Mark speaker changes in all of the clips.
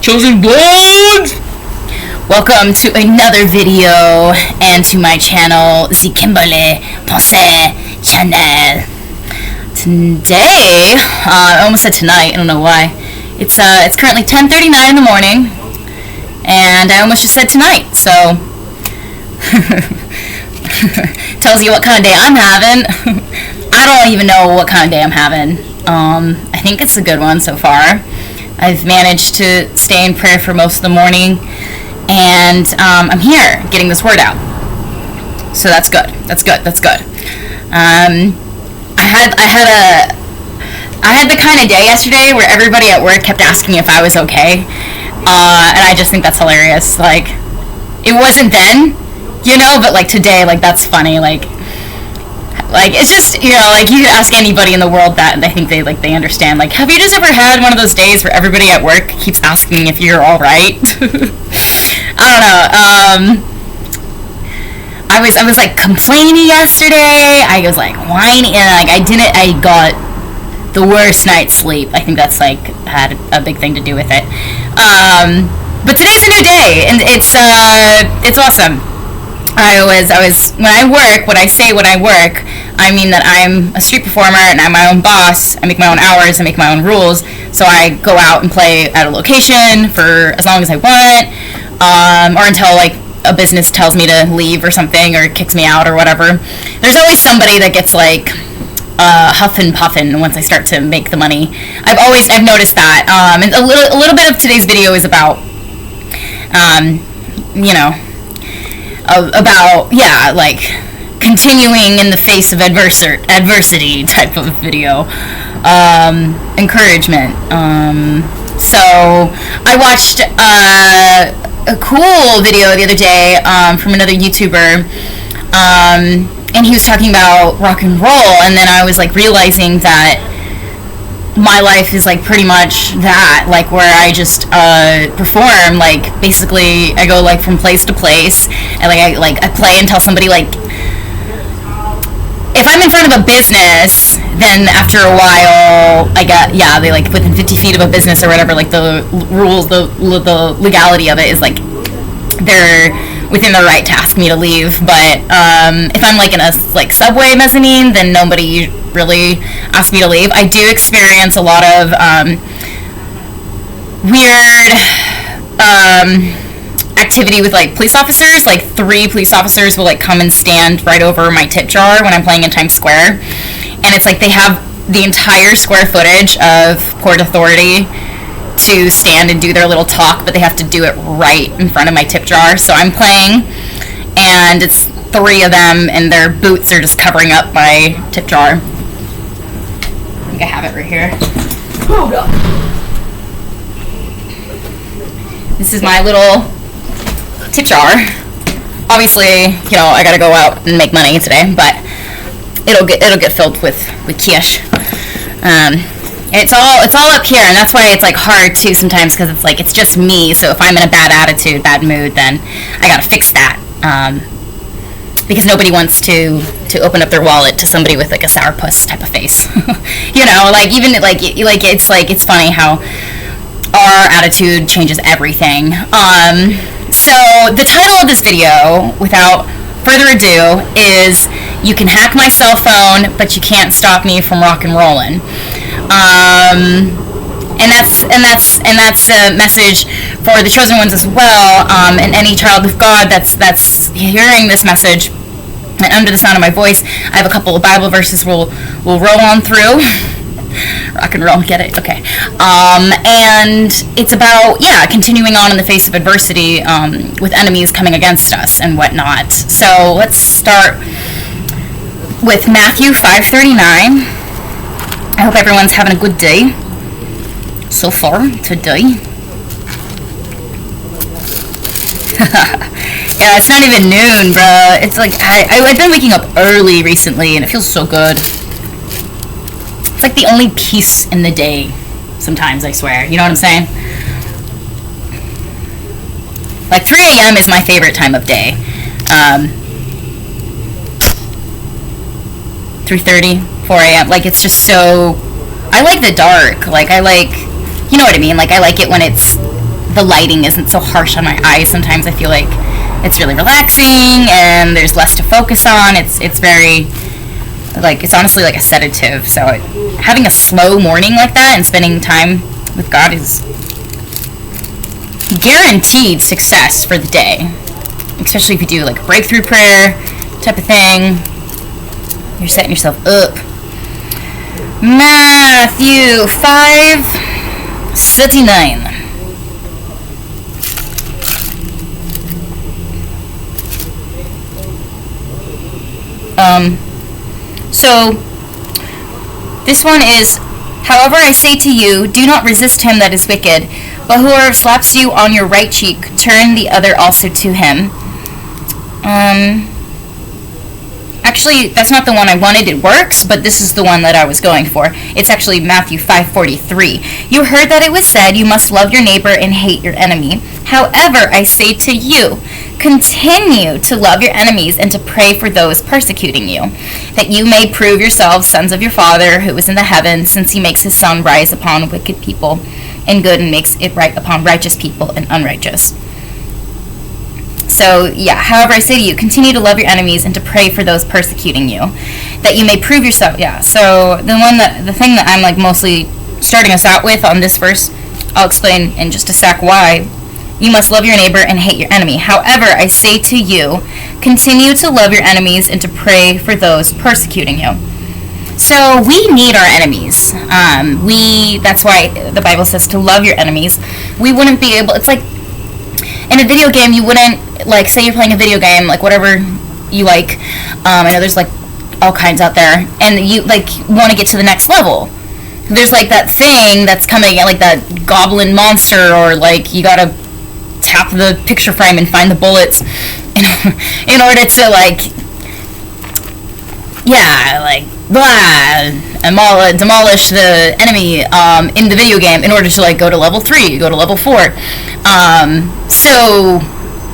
Speaker 1: Chosen Bloods! Welcome to another video and to my channel, the Kimberly Ponce channel. Today, I almost said tonight, I don't know why. It's currently 10:39 in the morning, and I almost just said tonight, so tells you what kind of day I'm having. I don't even know what kind of day I'm having. I think it's a good one so far. I've managed to stay in prayer for most of the morning, and I'm here getting this word out. So that's good. That's good. That's good. I had the kind of day yesterday where everybody at work kept asking if I was okay, and I just think that's hilarious. Like, it wasn't then, you know, but like today, like that's funny. Like it's just, you know, like you could ask anybody in the world that, and I think they understand. Like, have you just ever had one of those days where everybody at work keeps asking if you're all right? I don't know. I was like complaining yesterday. I was like whining, and like I got the worst night's sleep. I think that's like had a big thing to do with it. But today's a new day, and it's awesome. I was when I work, when I say when I work, I mean that I'm a street performer and I'm my own boss. I make my own hours, I make my own rules. So I go out and play at a location for as long as I want, or until like a business tells me to leave or something, or kicks me out or whatever. There's always somebody that gets like huff and puffin once I start to make the money. I've noticed that. And a little bit of today's video is about, you know, about, yeah, like continuing in the face of adversity type of video, encouragement. So I watched a cool video the other day from another YouTuber, and he was talking about rock and roll, and then I was like realizing that my life is like pretty much that, like where I just perform. Like basically I go like from place to place, and I play until somebody, like, if I'm in front of a business, then after a while they like within 50 feet of a business or whatever, like the rules, the legality of it is like they're within the right to ask me to leave. But if I'm like in a like subway mezzanine, then nobody really asks me to leave. I do experience a lot of weird activity with like police officers. Like 3 police officers will like come and stand right over my tip jar when I'm playing in Times Square, and it's like they have the entire square footage of Port Authority to stand and do their little talk, but they have to do it right in front of my tip jar. So I'm playing, and it's 3 of them, and their boots are just covering up my tip jar. I think I have it right here. Oh god. This is my little tip jar. Obviously, you know, I gotta go out and make money today, but it'll get filled with cash. It's all up here, and that's why it's like hard too sometimes, because it's like it's just me. So if I'm in a bad attitude, bad mood, then I gotta fix that, because nobody wants to open up their wallet to somebody with like a sourpuss type of face. You know, like even it's funny how our attitude changes everything. So the title of this video, without further ado, is "You Can Hack My Cell Phone, but You Can't Stop Me from Rock and Rollin'." And that's a message for the chosen ones as well, and any child of God that's hearing this message. And under the sound of my voice, I have a couple of Bible verses we'll roll on through. Rock and roll, get it? Okay. And it's about, continuing on in the face of adversity, with enemies coming against us and whatnot. So let's start with Matthew 5:39. I hope everyone's having a good day so far today. Yeah, it's not even noon, bro. It's like I've been waking up early recently, and it feels so good. It's like the only peace in the day sometimes, I swear. You know what I'm saying? Like 3 a.m. is my favorite time of day. 3:30, 4 a.m. Like, it's just so I like the dark. Like, I like, you know what I mean? Like, I like it when the lighting isn't so harsh on my eyes. Sometimes I feel like it's really relaxing and there's less to focus on. It's very, like, it's honestly like a sedative. So having a slow morning like that and spending time with God is guaranteed success for the day. Especially if you do like a breakthrough prayer type of thing. You're setting yourself up. Matthew 5:39. So this one is, however I say to you, do not resist him that is wicked, but whoever slaps you on your right cheek, turn the other also to him. Actually, that's not the one I wanted. It works, but this is the one that I was going for. It's actually Matthew 5:43. You heard that it was said, you must love your neighbor and hate your enemy. However, I say to you, continue to love your enemies and to pray for those persecuting you, that you may prove yourselves sons of your Father who is in the heavens, since he makes his sun rise upon wicked people and good, and makes it right upon righteous people and unrighteous. So, yeah, however I say to you, continue to love your enemies and to pray for those persecuting you, that you may prove yourself. Yeah, so the thing that I'm like mostly starting us out with on this verse, I'll explain in just a sec why. You must love your neighbor and hate your enemy. However, I say to you, continue to love your enemies and to pray for those persecuting you. So we need our enemies. That's why the Bible says to love your enemies. We wouldn't be able, it's like in a video game, you wouldn't, like, say you're playing a video game, like whatever you like. I know there's like all kinds out there, and you like want to get to the next level. There's like that thing that's coming, like that goblin monster, or like you gotta tap the picture frame and find the bullets in order to like, yeah, like demolish the enemy in the video game in order to like go to level 3, go to level 4. So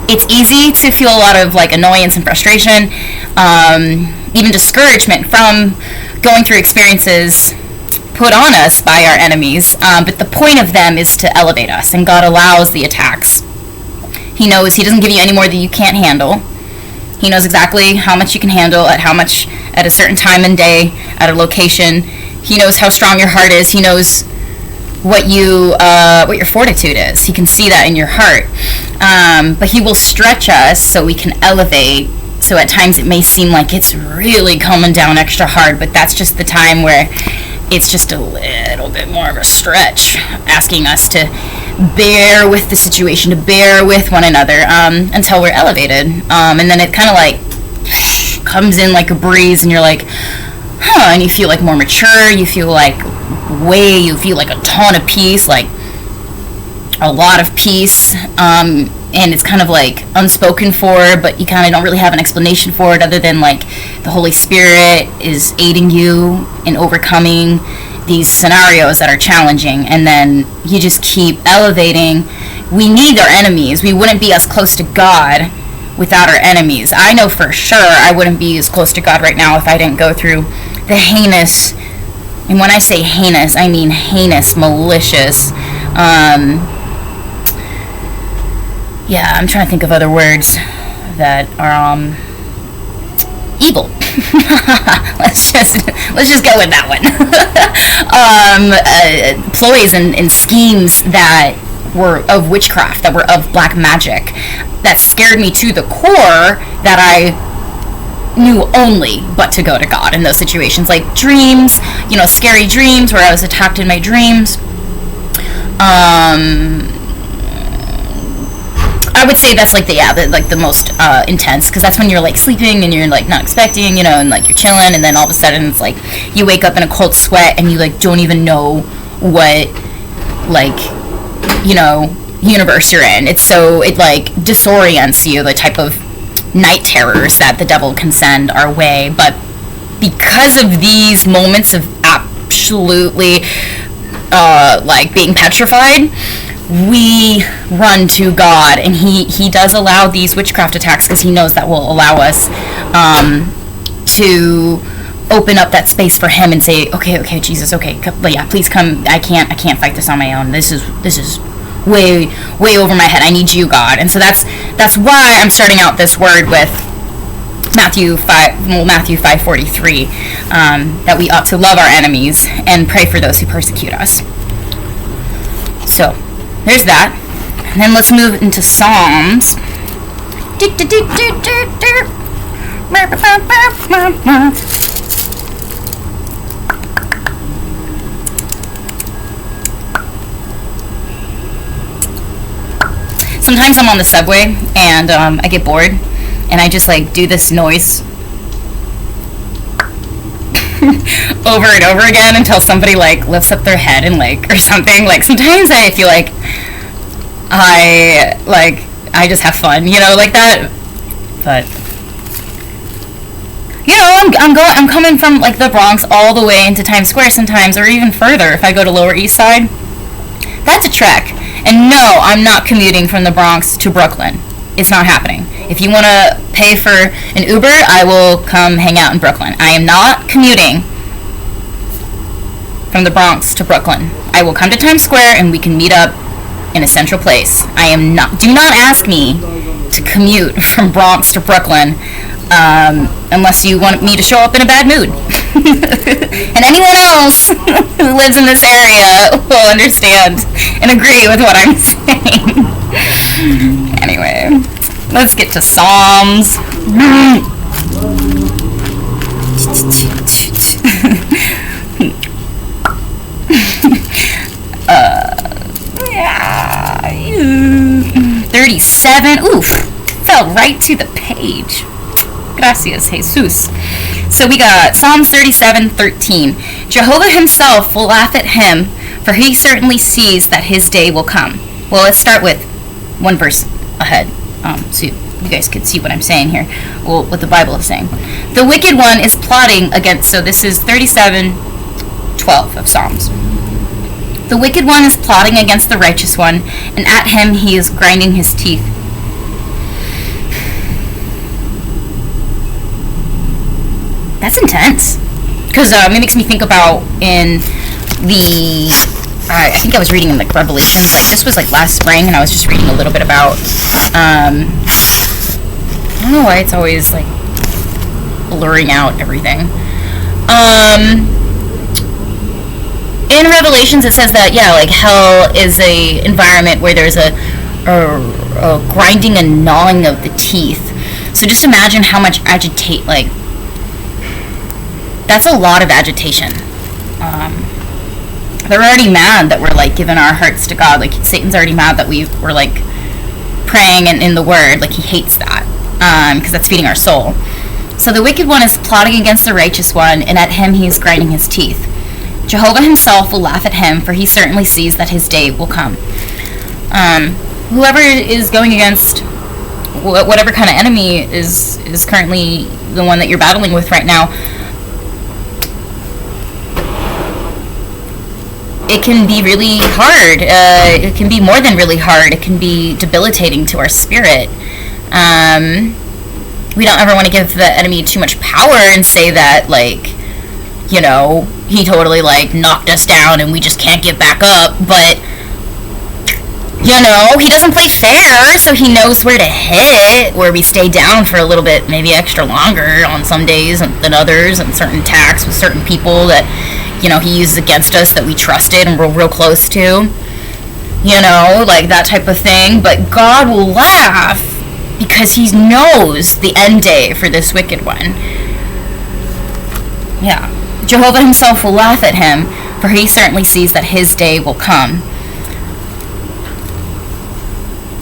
Speaker 1: it's easy to feel a lot of like annoyance and frustration, even discouragement from going through experiences put on us by our enemies, but the point of them is to elevate us, and God allows the attacks. He knows he doesn't give you any more than you can't handle. He knows exactly how much you can handle at a certain time and day, at a location. He knows how strong your heart is. He knows what your fortitude is. He can see that in your heart. But he will stretch us so we can elevate. So at times it may seem like it's really coming down extra hard, but that's just the time where it's just a little bit more of a stretch, asking us to bear with the situation, to bear with one another, until we're elevated. And then it kind of like comes in like a breeze, and you're like, and you feel like more mature, you feel like you feel like a ton of peace, like a lot of peace, and it's kind of like unspoken for, but you kind of don't really have an explanation for it other than like the Holy Spirit is aiding you in overcoming these scenarios that are challenging, and then you just keep elevating. We need our enemies. We wouldn't be as close to God without our enemies. I know for sure I wouldn't be as close to God right now if I didn't go through the heinous, and when I say heinous, I mean heinous, malicious, I'm trying to think of other words that are evil. let's just go with that one. Ploys and schemes that were of witchcraft, that were of black magic, that scared me to the core, that I knew only but to go to God in those situations, like dreams, scary dreams where I was attacked in my dreams. I would say that's like the most intense, because that's when you're like sleeping and you're like not expecting, and like you're chilling, and then all of a sudden it's like you wake up in a cold sweat and you like don't even know what universe you're in. It like disorients you, the type of night terrors that the devil can send our way. But because of these moments of absolutely being petrified, we run to God, and he does allow these witchcraft attacks because he knows that will allow us to open up that space for him and say, okay, Jesus, okay, yeah, please come. I can't fight this on my own. This is way over my head. I need you, God. And so that's why I'm starting out this word with Matthew 5:43, that we ought to love our enemies and pray for those who persecute us. So there's that. And then let's move into Psalms. Sometimes I'm on the subway and I get bored and I just like do this noise over and over again until somebody like lifts up their head and like or something. Like sometimes I feel like I just have fun, like that. But I'm coming from like the Bronx all the way into Times Square sometimes, or even further if I go to Lower East Side. That's a trek. And no, I'm not commuting from the Bronx to Brooklyn. It's not happening. If you want to pay for an Uber, I will come hang out in Brooklyn. I am not commuting from the Bronx to Brooklyn. I will come to Times Square and we can meet up in a central place. Do not ask me to commute from Bronx to Brooklyn unless you want me to show up in a bad mood. And anyone else who lives in this area will understand and agree with what I'm saying. Anyway, let's get to Psalms. Yeah. 37. Oof. Fell right to the page. Gracias, Jesus. So we got Psalms 37:13. Jehovah himself will laugh at him, for he certainly sees that his day will come. Well, let's start with one verse ahead, so you guys could see what I'm saying here, well, what the Bible is saying. The wicked one is plotting against, so this is 37:12 of Psalms. The wicked one is plotting against the righteous one, and at him he is grinding his teeth. That's intense. Because it makes me think about in the, I think I was reading in like Revelations, like this was like last spring, and I was just reading a little bit about, I don't know why it's always like blurring out everything. In Revelations it says that, yeah, like hell is a environment where there's a grinding and gnawing of the teeth. So just imagine how much that's a lot of agitation. They're already mad that we're like giving our hearts to God. Like Satan's already mad that we're like praying and in the Word. Like he hates that because that's feeding our soul. So the wicked one is plotting against the righteous one, and at him he is grinding his teeth. Jehovah himself will laugh at him, for he certainly sees that his day will come. Whoever is going against whatever kind of enemy is currently the one that you're battling with right now, it can be really hard. It can be more than really hard. It can be debilitating to our spirit. We don't ever want to give the enemy too much power and say that, like, he totally, like, knocked us down and we just can't get back up. But, he doesn't play fair, so he knows where to hit, where we stay down for a little bit, maybe extra longer on some days than others, and certain attacks with certain people that he uses against us that we trusted and we're real close to, like that type of thing. But God will laugh because he knows the end day for this wicked one. Yeah. Jehovah himself will laugh at him, for he certainly sees that his day will come.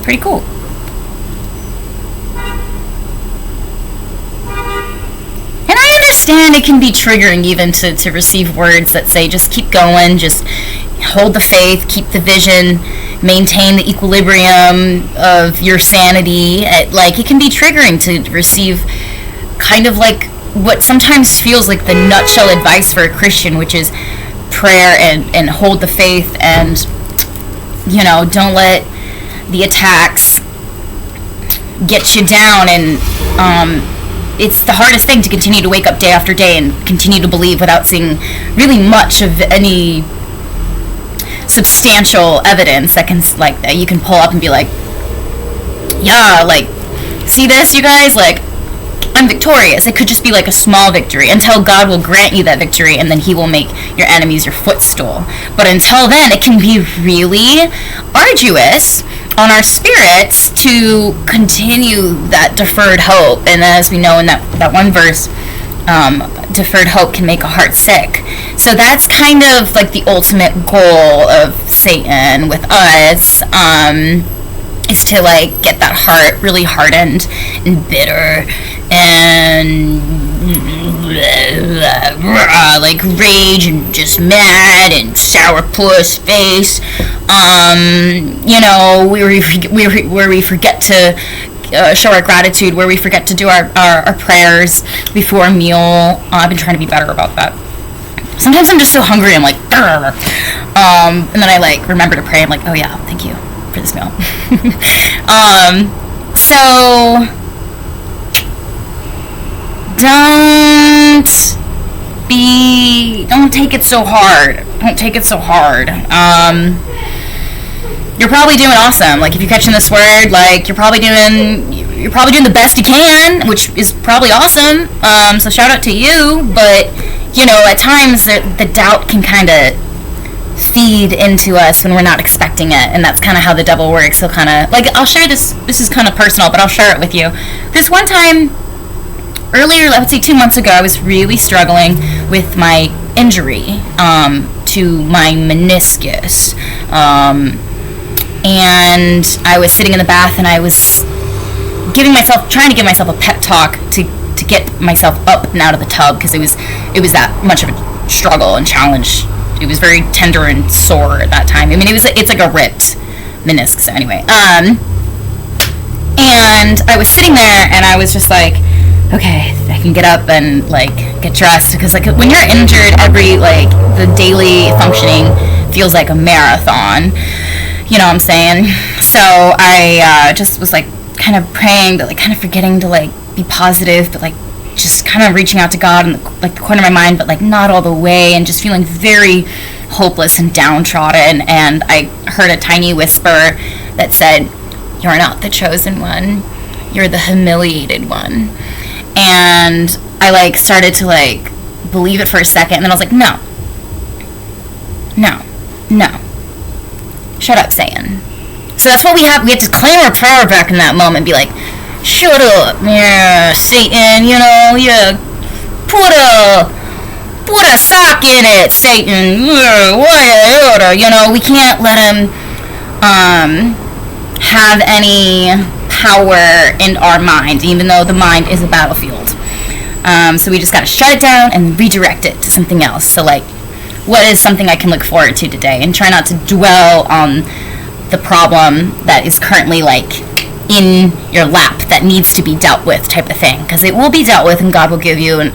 Speaker 1: Pretty cool. Understand it can be triggering even to receive words that say just keep going, just hold the faith, keep the vision, maintain the equilibrium of your sanity. It can be triggering to receive kind of like what sometimes feels like the nutshell advice for a Christian, which is prayer and hold the faith and don't let the attacks get you down. And it's the hardest thing to continue to wake up day after day and continue to believe without seeing really much of any substantial evidence that can, like, that you can pull up and be like, yeah, like, see this, you guys, like, I'm victorious. It could just be like a small victory until God will grant you that victory, and then he will make your enemies your footstool. But until then, it can be really arduous on our spirits to continue that deferred hope. And as we know in that one verse, deferred hope can make a heart sick. So that's kind of like the ultimate goal of Satan with us, is to, like, get that heart really hardened and bitter and like rage and just mad and sourpuss face, you know, where we forget to show our gratitude, where we forget to do our prayers before a meal. I've been trying to be better about that. Sometimes I'm just so hungry, I'm like, and then I, like, remember to pray. I'm like, oh yeah, thank you for this meal. So don't take it so hard. Don't take it so hard. You're probably doing awesome. Like, if you're catching this word, like, you're probably doing the best you can, which is probably awesome. So shout out to you. But, you know, at times the doubt can kind of feed into us when we're not expecting it, and that's kind of how the devil works. He'll kind of, like, I'll share this is kind of personal, but I'll share it with you. This one time earlier, I would say 2 months ago, I was really struggling with my injury to my meniscus, and I was sitting in the bath, and I was trying to give myself a pep talk to get myself up and out of the tub, because it was that much of a struggle and challenge. It was very tender and sore at that time. I mean, it's like a ripped meniscus. So anyway, and I was sitting there, and I was just like, okay, I can get up and, like, get dressed, because, like, when you're injured, the daily functioning feels like a marathon. You know what I'm saying? So I just was, like, kind of praying, but, like, kind of forgetting to, like, be positive, but, like, just kind of reaching out to God in, like, the corner of my mind, but, like, not all the way, and just feeling very hopeless and downtrodden. And I heard a tiny whisper that said, "You're not the chosen one. You're the humiliated one." And I, like, started to, like, believe it for a second, and then I was like, no. Shut up, Satan. So that's what we have to claim our power back in that moment and be like, shut up, yeah, Satan, you know, yeah, put a sock in it, Satan, you know, we can't let him have any power in our mind, even though the mind is a battlefield. So we just gotta shut it down and redirect it to something else. So, like, what is something I can look forward to today, and try not to dwell on the problem that is currently, like, in your lap that needs to be dealt with, type of thing, because it will be dealt with, and God will give you an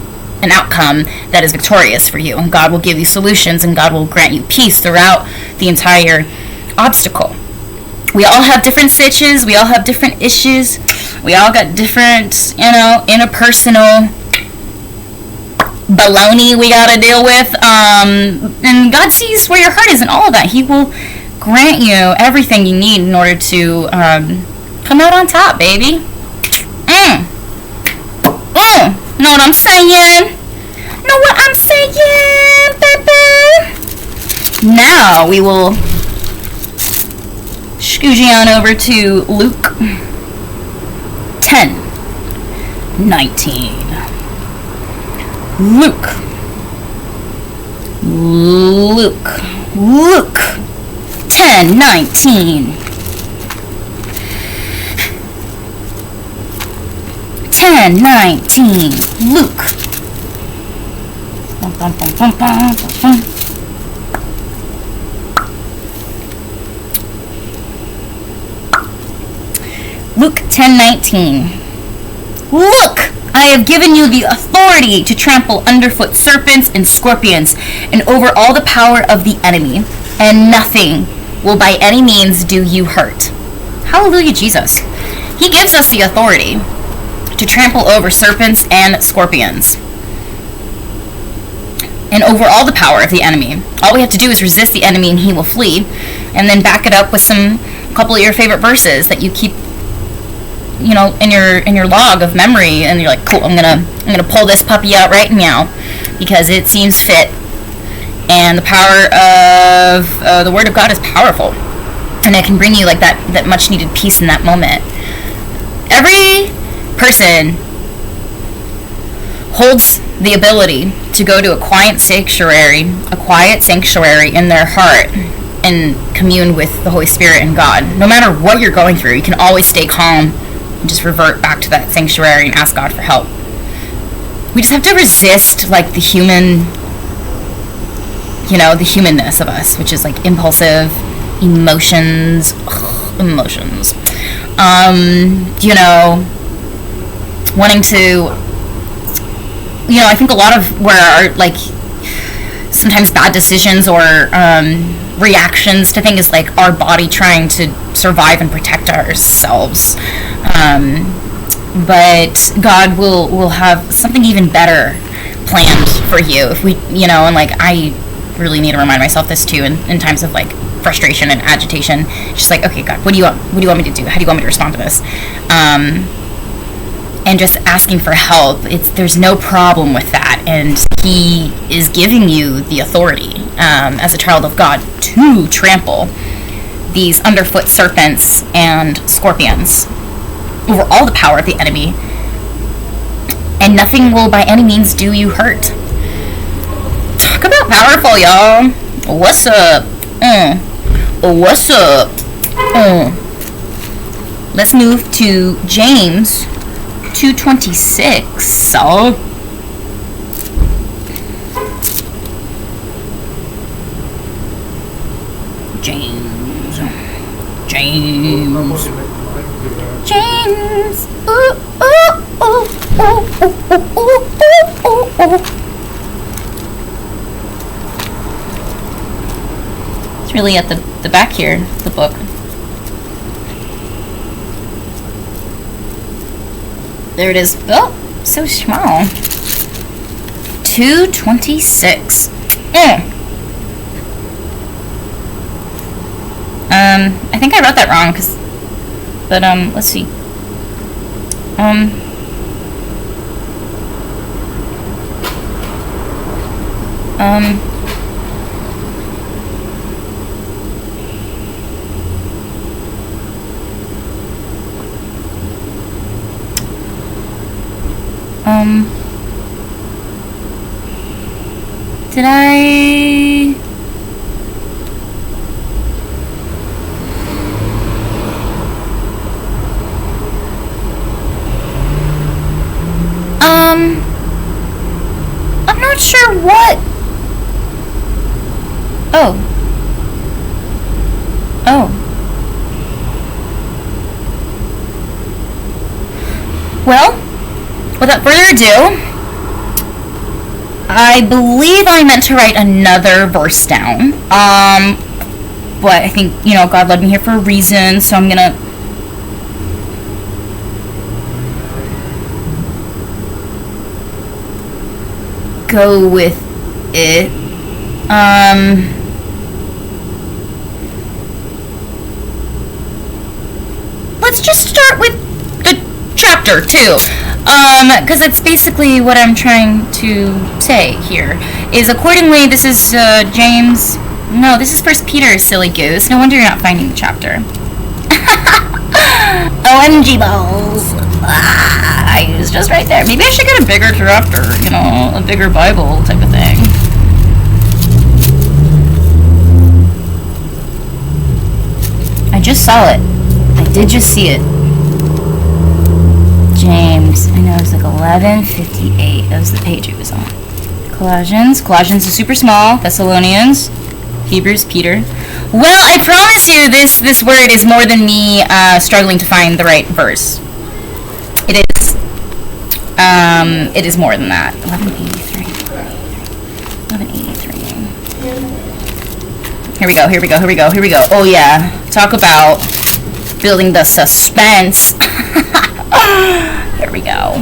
Speaker 1: outcome that is victorious for you, and God will give you solutions, and God will grant you peace throughout the entire obstacle. We all have different stitches, we all have different issues, we all got different, you know, interpersonal baloney we gotta deal with, and God sees where your heart is and all of that. He will grant you everything you need in order to come out on top, baby. Know what I'm saying? Know what I'm saying, baby? Now we will scoogie on over to Luke 10:19. Luke 10:19. 10:19. Luke. Luke 10:19. Look, I have given you the authority to trample underfoot serpents and scorpions, and over all the power of the enemy, and nothing will by any means do you hurt. Hallelujah, Jesus. He gives us the authority to trample over serpents and scorpions, and over all the power of the enemy. All we have to do is resist the enemy and he will flee, and then back it up with a couple of your favorite verses that you keep, you know, in your log of memory, and you're like, cool, I'm gonna pull this puppy out right now because it seems fit. And the power of the Word of God is powerful, and it can bring you like that much needed peace in that moment. Every person holds the ability to go to a quiet sanctuary in their heart and commune with the Holy Spirit and God. No matter what you're going through, you can always stay calm and just revert back to that sanctuary and ask God for help. We just have to resist like the humanness of us, which is like impulsive emotions. Wanting to, I think a lot of where our like sometimes bad decisions or reactions to things is like our body trying to survive and protect ourselves. But God will have something even better planned for you if we, and like I really need to remind myself this too in times of like frustration and agitation. Just like, okay, God, what do you want me to do? How do you want me to respond to this? And just asking for help. There's no problem with that, and He is giving you the authority as a child of God to trample these underfoot serpents and scorpions over all the power of the enemy, and nothing will by any means do you hurt. Talk about powerful, y'all. What's up? What's up? Let's move to James 2:26. So James. Ooh, ooh, ooh, ooh, ooh, ooh, ooh, ooh. It's really at the back here, the book. There it is. Oh, so small. 2:26. I think I wrote that wrong, but let's see. Did I... I'm not sure what... Oh. Well, without further ado, I believe I meant to write another verse down. But I think, God led me here for a reason, so I'm gonna... go with it. Let's just start with the chapter 2. Because it's basically what I'm trying to say here. Is accordingly, this is James... No, this is 1 Peter, silly goose. No wonder you're not finding the chapter. OMG balls. It was just right there. Maybe I should get a bigger chapter, a bigger Bible type of thing. I just saw it. I did just see it. James. I know it was like 11:58. That was the page it was on. Colossians is super small. Thessalonians. Hebrews, Peter. Well, I promise you this word is more than me struggling to find the right verse. It is. It is more than that. 1183. Here we go. Oh yeah. Talk about building the suspense. Here we go.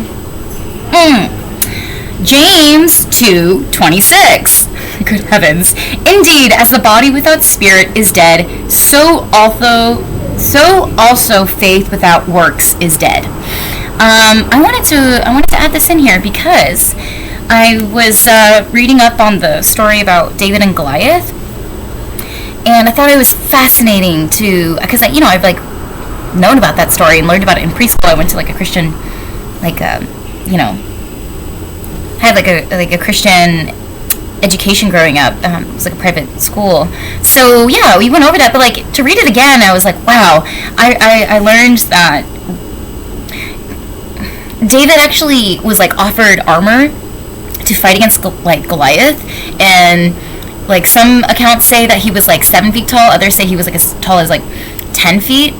Speaker 1: James 2:26. Good heavens. Indeed, as the body without spirit is dead, so also faith without works is dead. I wanted to add this in here because I was reading up on the story about David and Goliath, and I thought it was fascinating because I've like known about that story and learned about it in preschool. I went to like a Christian, had like a Christian education growing up. It was like a private school. So yeah, we went over that, but like to read it again, I was like, wow. I learned that David actually was like offered armor to fight against like Goliath, and like some accounts say that he was like 7 feet tall, others say he was like as tall as like 10 feet.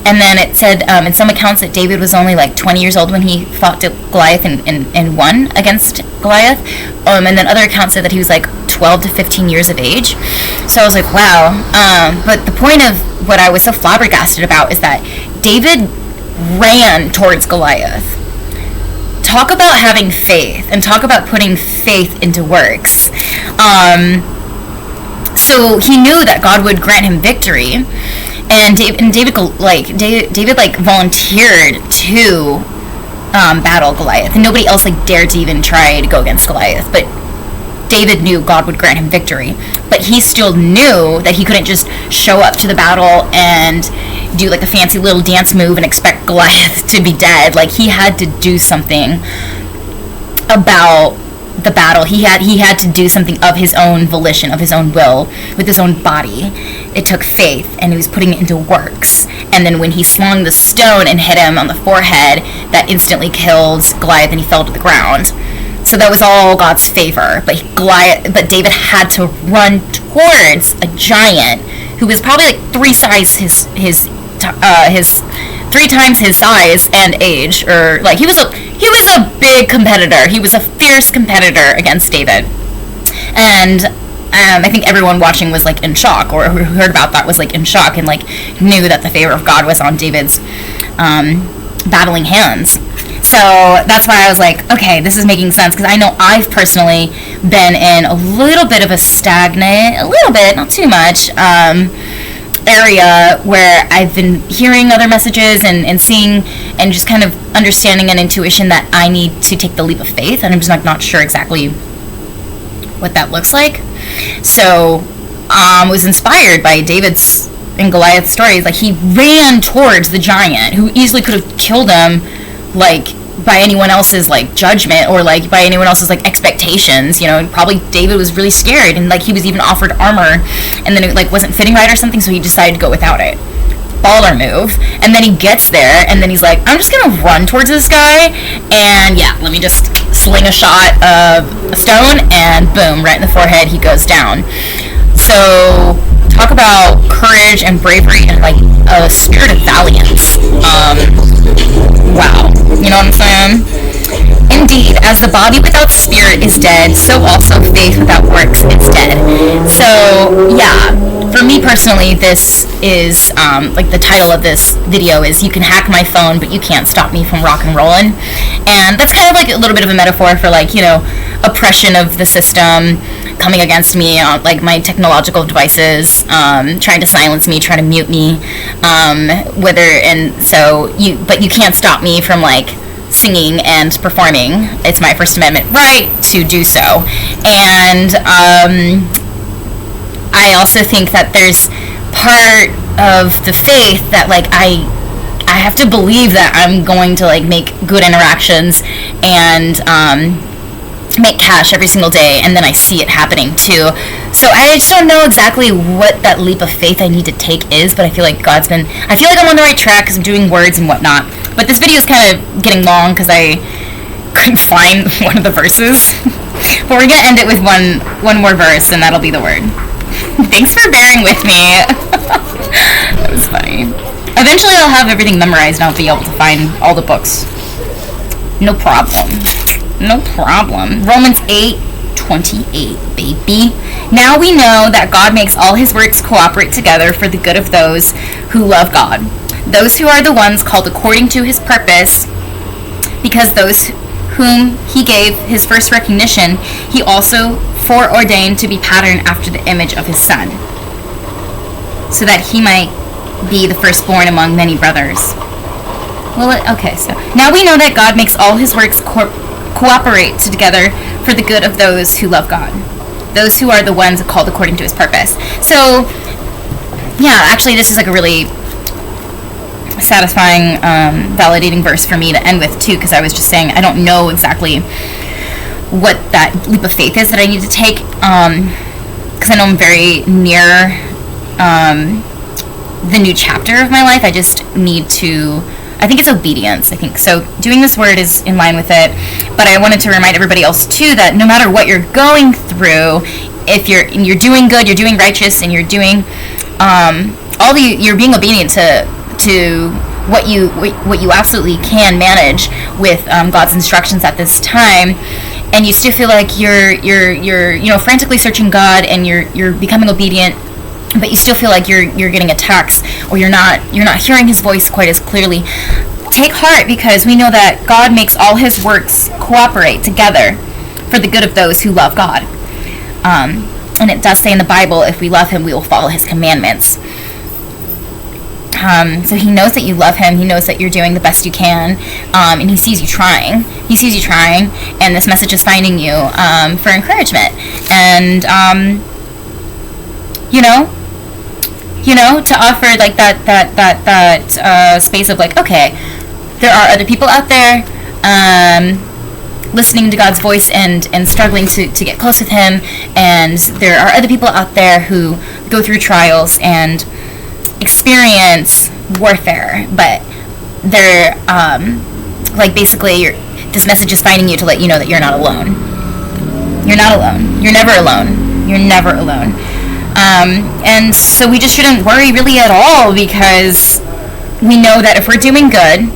Speaker 1: And then it said in some accounts that David was only like 20 years old when he fought Goliath and won against Goliath. And then other accounts said that he was like 12 to 15 years of age. So I was like, wow. But the point of what I was so flabbergasted about is that David ran towards Goliath. Talk about having faith, and talk about putting faith into works. So he knew that God would grant him victory. And David volunteered to battle Goliath, and nobody else like dared to even try to go against Goliath. But David knew God would grant him victory, but he still knew that he couldn't just show up to the battle and do like a fancy little dance move and expect Goliath to be dead. Like, he had to do something about the battle. He had to do something of his own volition, of his own will, with his own body. It took faith, and he was putting it into works. And then when he slung the stone and hit him on the forehead, that instantly killed Goliath, and he fell to the ground. So that was all God's favor. But David had to run towards a giant who was probably like three times his size and age, or like he was a big competitor. He was a fierce competitor against David, and I think everyone watching was like in shock, or who heard about that was like in shock, and like knew that the favor of God was on David's battling hands. So that's why I was like, okay, this is making sense, because I know I've personally been in a little bit of a stagnant, a little bit, not too much, area where I've been hearing other messages and seeing and just kind of understanding an intuition that I need to take the leap of faith, and I'm just not sure exactly what that looks like. So was inspired by David's and Goliath's stories. Like, he ran towards the giant who easily could have killed him, like by anyone else's like judgment, or like by anyone else's like expectations, probably David was really scared, and like he was even offered armor, and then it like wasn't fitting right or something, so he decided to go without it. Baller move. And then he gets there, and then he's like, I'm just gonna run towards this guy, and yeah, let me just sling a shot of a stone, and boom, right in the forehead, he goes down. So talk about courage and bravery and like a spirit of valiance. Wow, you know what I'm saying? Indeed, as the body without spirit is dead, so also faith without works is dead. So yeah, for me personally, this is like the title of this video is "You can hack my phone, but you can't stop me from rock and rollin'," and that's kind of like a little bit of a metaphor for like oppression of the system coming against me on like my technological devices, trying to silence me, trying to mute me, but you can't stop me from like singing and performing. It's my First Amendment right to do so. And I also think that there's part of the faith that like I have to believe that I'm going to like make good interactions and make cash every single day, and then I see it happening too. So I just don't know exactly what that leap of faith I need to take is, but I feel like I feel like I'm on the right track because I'm doing words and whatnot. But this video is kind of getting long because I couldn't find one of the verses. But we're gonna end it with one more verse, and that'll be the word. Thanks for bearing with me. That was funny. Eventually I'll have everything memorized and I'll be able to find all the books. No problem. No problem. Romans 8:28, baby. Now we know that God makes all his works cooperate together for the good of those who love God, those who are the ones called according to his purpose, because those whom he gave his first recognition, he also foreordained to be patterned after the image of his Son, so that he might be the firstborn among many brothers. Well, okay, so now we know that God makes all his works cooperate together for the good of those who love God, those who are the ones called according to his purpose. So, yeah, actually this is like a really satisfying, validating verse for me to end with too, because I was just saying I don't know exactly what that leap of faith is that I need to take, because I know I'm very near the new chapter of my life. I just need to, I think it's obedience, I think. So doing this word is in line with it, but I wanted to remind everybody else too that no matter what you're going through, if you're doing good, you're doing righteous, and you're doing you're being obedient to what you absolutely can manage with God's instructions at this time, and you still feel like you're frantically searching God, and you're becoming obedient, but you still feel like you're getting attacks, or you're not hearing his voice quite as clearly. Take heart, because we know that God makes all his works cooperate together for the good of those who love God. And it does say in the Bible, if we love him, we will follow his commandments. So he knows that you love him. He knows that you're doing the best you can, and he sees you trying. He sees you trying, and this message is finding you for encouragement. And to offer like that space of like, okay, there are other people out there listening to God's voice and struggling to get close with him, and there are other people out there who go through trials and experience warfare, but they're basically this message is finding you to let you know that you're not alone. You're not alone. You're never alone. You're never alone. And so we just shouldn't worry really at all, because we know that if we're doing good,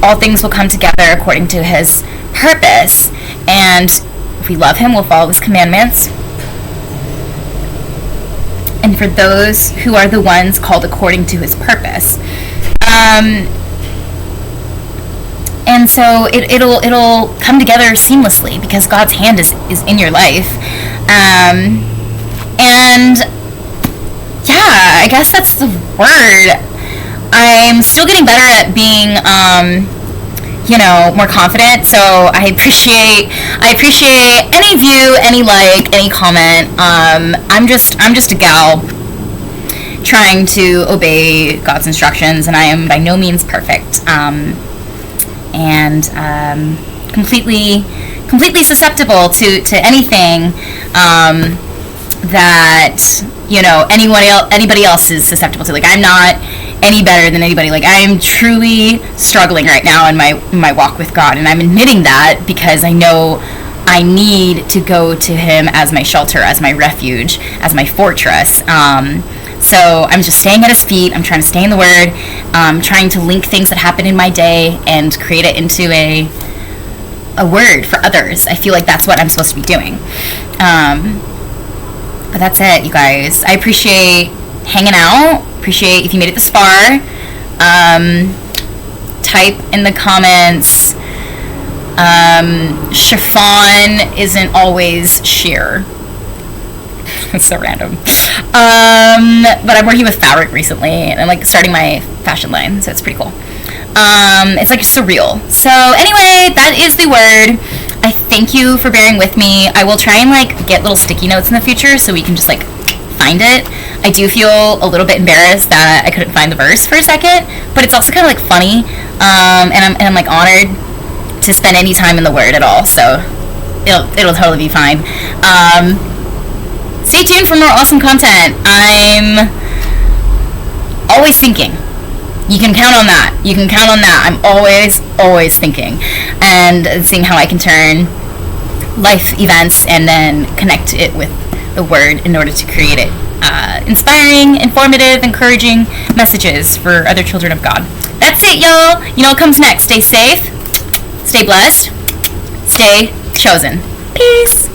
Speaker 1: all things will come together according to his purpose, and if we love him, we'll follow his commandments. And for those who are the ones called according to his purpose. And so it'll come together seamlessly, because God's hand is in your life. And yeah, I guess that's the word. I'm still getting better at being more confident, so I appreciate any view, any like, any comment. I'm just a gal trying to obey God's instructions, and I am by no means perfect, and completely susceptible to anything that anybody else is susceptible to. Like, I'm not any better than anybody. Like, I am truly struggling right now in my walk with God, and I'm admitting that because I know I need to go to him as my shelter, as my refuge, as my fortress. So I'm just staying at his feet. I'm trying to stay in the word, trying to link things that happen in my day and create it into a word for others. I feel like that's what I'm supposed to be doing. But that's it, you guys. I appreciate hanging out. Appreciate if you made it this far. Type in the comments. Chiffon isn't always sheer. It's so random. But I'm working with fabric recently, and I'm like starting my fashion line, so it's pretty cool. It's like surreal. So anyway, that is the word. I thank you for bearing with me. I will try and like get little sticky notes in the future so we can just like find it. I do feel a little bit embarrassed that I couldn't find the verse for a second, but it's also kind of like funny, and I'm like honored to spend any time in the word at all. So it'll totally be fine. Stay tuned for more awesome content. I'm always thinking. You can count on that. You can count on that. I'm always thinking and seeing how I can turn life events and then connect it with the word in order to create it. Inspiring, informative, encouraging messages for other children of God. That's it, y'all. You know what comes next. Stay safe, stay blessed, stay chosen. Peace.